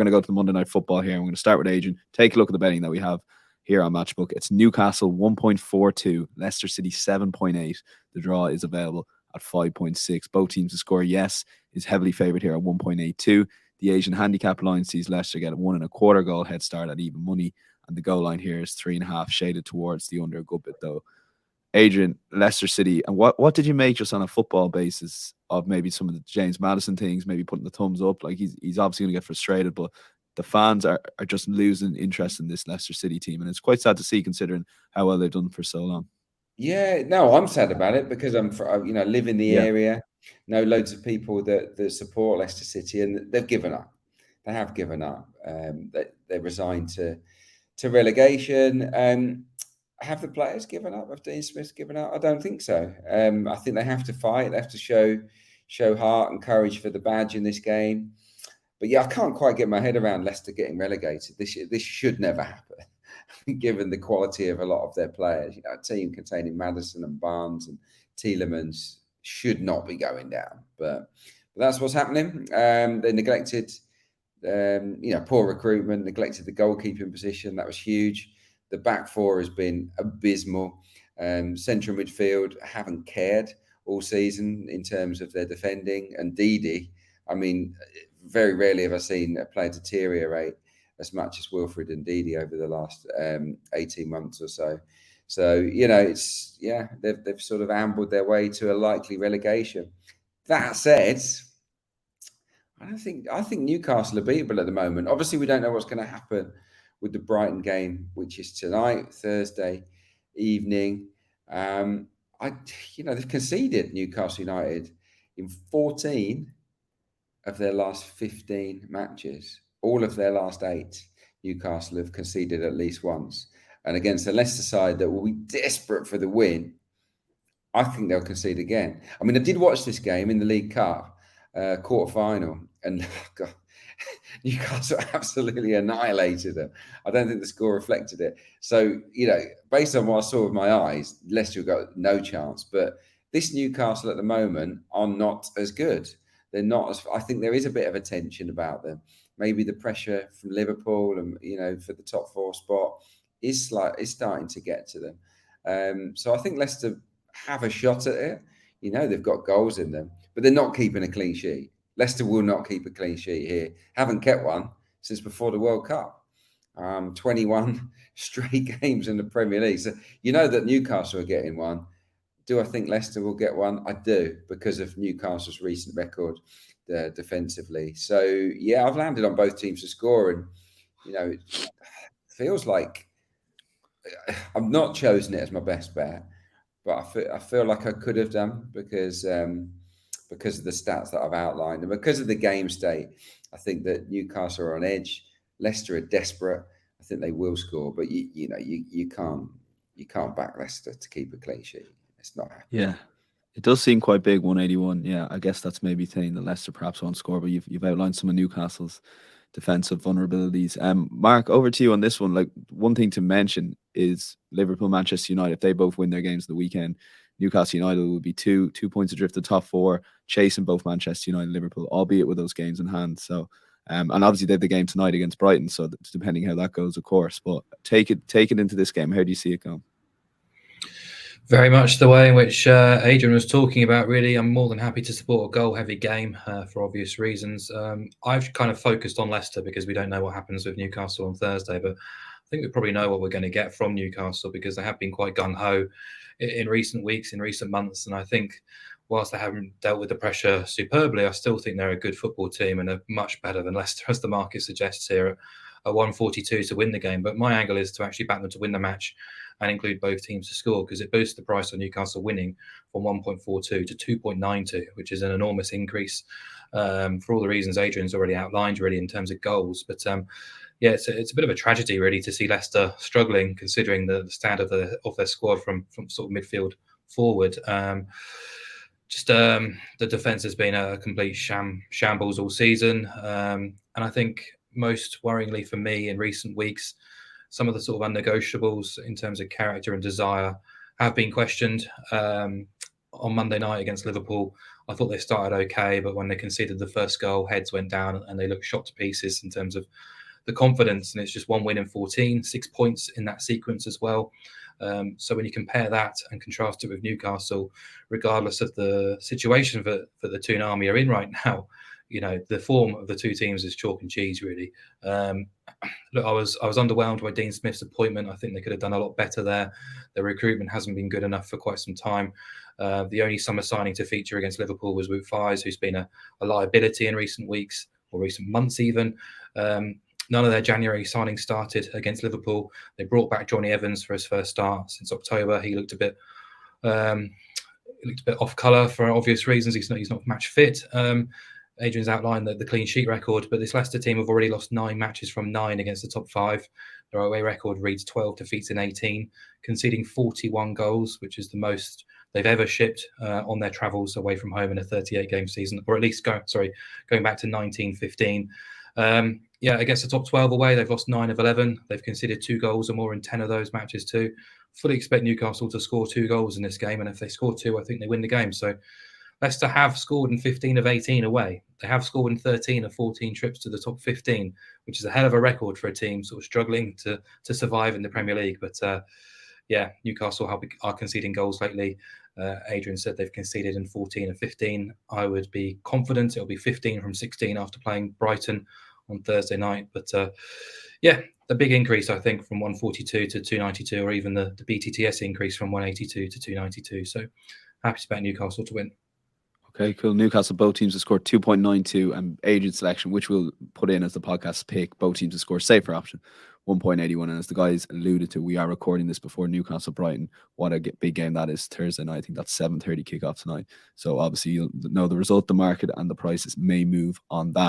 going to go to the Monday Night Football here. I'm going to start with Adrian. Take a look at the betting that we have here on Matchbook. It's Newcastle 1.42, Leicester City 7.8. The draw is available at 5.6. Both teams to score, yes, is heavily favoured here at 1.82. The Asian handicap line sees Leicester get a 1.25 goal head start at even money, and the goal line here is 3.5, shaded towards the under a good bit though. Adrian, Leicester City, and what did you make just on a football basis of maybe some of the James Maddison things, maybe putting the thumbs up? Like he's obviously going to get frustrated, but the fans are just losing interest in this Leicester City team, and it's quite sad to see considering how well they've done for so long. Yeah, no, I'm sad about it because live in the area, know loads of people that support Leicester City, and they've given up. They have given up. They're resigned to relegation. Have the players given up? Have Dean Smith given up? I don't think so. I think they have to fight. They have to show heart and courage for the badge in this game. But yeah, I can't quite get my head around Leicester getting relegated. This should never happen, given the quality of a lot of their players. You know, a team containing Maddison and Barnes and Tielemans should not be going down. But that's what's happening. They neglected, poor recruitment, neglected the goalkeeping position. That was huge. The back four has been abysmal. Central midfield haven't cared all season in terms of their defending. And Didi, I mean, very rarely have I seen a player deteriorate as much as Wilfred and Didi over the last 18 months or so. So, they've sort of ambled their way to a likely relegation. That said, I think Newcastle are beatable at the moment. Obviously, we don't know what's going to happen with the Brighton game, which is tonight, Thursday evening. They've conceded, Newcastle United, in 14 of their last 15 matches. All of their last 8, Newcastle have conceded at least once. And against the Leicester side that will be desperate for the win, I think they'll concede again. I mean, I did watch this game in the League Cup quarter-final, and God, Newcastle absolutely annihilated them. I don't think the score reflected it. So, based on what I saw with my eyes, Leicester have got no chance. But this Newcastle at the moment are not as good. They're not as. I think there is a bit of a tension about them. Maybe the pressure from Liverpool and for the top 4 spot is starting to get to them. So I think Leicester have a shot at it. They've got goals in them, but they're not keeping a clean sheet. Leicester will not keep a clean sheet here. Haven't kept one since before the World Cup. 21 straight games in the Premier League. So that Newcastle are getting one. Do I think Leicester will get one? I do, because of Newcastle's recent record defensively. So, yeah, I've landed on both teams to score. And, it feels like I've not chosen it as my best bet, but I feel like I could have done because of the stats that I've outlined and because of the game state. I think that Newcastle are on edge. Leicester are desperate. I think they will score, but you can't back Leicester to keep a clean sheet. It's not happening. Yeah, it does seem quite big, 181. Yeah, I guess that's maybe saying that Leicester perhaps won't score, but you've outlined some of Newcastle's defensive vulnerabilities. Mark, over to you on this one. Like, one thing to mention is Liverpool, Manchester United. If they both win their games the weekend, Newcastle United will be two points adrift the top 4, chasing both Manchester United and Liverpool, albeit with those games in hand. So, and obviously they have the game tonight against Brighton. So depending how that goes, of course. But take it into this game. How do you see it going? Very much the way in which Adrian was talking about, really. I'm more than happy to support a goal-heavy game for obvious reasons. I've kind of focused on Leicester because we don't know what happens with Newcastle on Thursday, but I think we probably know what we're going to get from Newcastle because they have been quite gung-ho in recent weeks, in recent months. And I think whilst they haven't dealt with the pressure superbly, I still think they're a good football team and are much better than Leicester, as the market suggests here, at 142 to win the game. But my angle is to actually back them to win the match and include both teams to score, because it boosts the price of Newcastle winning from 1.42 to 2.92, which is an enormous increase for all the reasons Adrian's already outlined, really, in terms of goals. But it's a bit of a tragedy, really, to see Leicester struggling, considering the standard of their squad from sort of midfield forward. The defence has been a complete shambles all season. And I think most worryingly for me in recent weeks, some of the sort of unnegotiables in terms of character and desire have been questioned. on Monday night against Liverpool. I thought they started okay, but when they conceded the first goal, heads went down and they looked shot to pieces in terms of the confidence. And it's just 1 win in 14, 6 points in that sequence as well. So when you compare that and contrast it with Newcastle, regardless of the situation that the Toon Army are in right now, the form of the two teams is chalk and cheese, really. Look, I was underwhelmed by Dean Smith's appointment. I think they could have done a lot better there. The recruitment hasn't been good enough for quite some time. The only summer signing to feature against Liverpool was Wout Faes, who's been a liability in recent weeks or recent months even. None of their January signings started against Liverpool. They brought back Johnny Evans for his first start since October. He looked a bit off colour for obvious reasons. He's not match fit. Adrian's outlined the clean sheet record, but this Leicester team have already lost 9 matches from 9 against the top 5. Their away record reads 12 defeats in 18, conceding 41 goals, which is the most they've ever shipped on their travels away from home in a 38-game season, or at least going back to 1915. Against the top 12 away, they've lost 9 of 11. They've conceded 2 goals or more in 10 of those matches too. Fully expect Newcastle to score 2 goals in this game, and if they score 2, I think they win the game. So Leicester have scored in 15 of 18 away. They have scored in 13 of 14 trips to the top 15, which is a hell of a record for a team sort of struggling to survive in the Premier League. But Newcastle are conceding goals lately. Adrian said they've conceded in 14 of 15. I would be confident it'll be 15 from 16 after playing Brighton on Thursday night. But the big increase, I think, from 142 to 292, or even the BTTS increase from 182 to 292. So happy to bet Newcastle to win. Okay, cool. Newcastle, both teams have scored 2.92, and Adrian's selection, which we'll put in as the podcast pick, both teams have scored safer option, 1.81. And as the guys alluded to, we are recording this before Newcastle Brighton. What a big game that is Thursday night. I think that's 7:30 kickoff tonight. So obviously you'll know the result, the market, and the prices may move on that.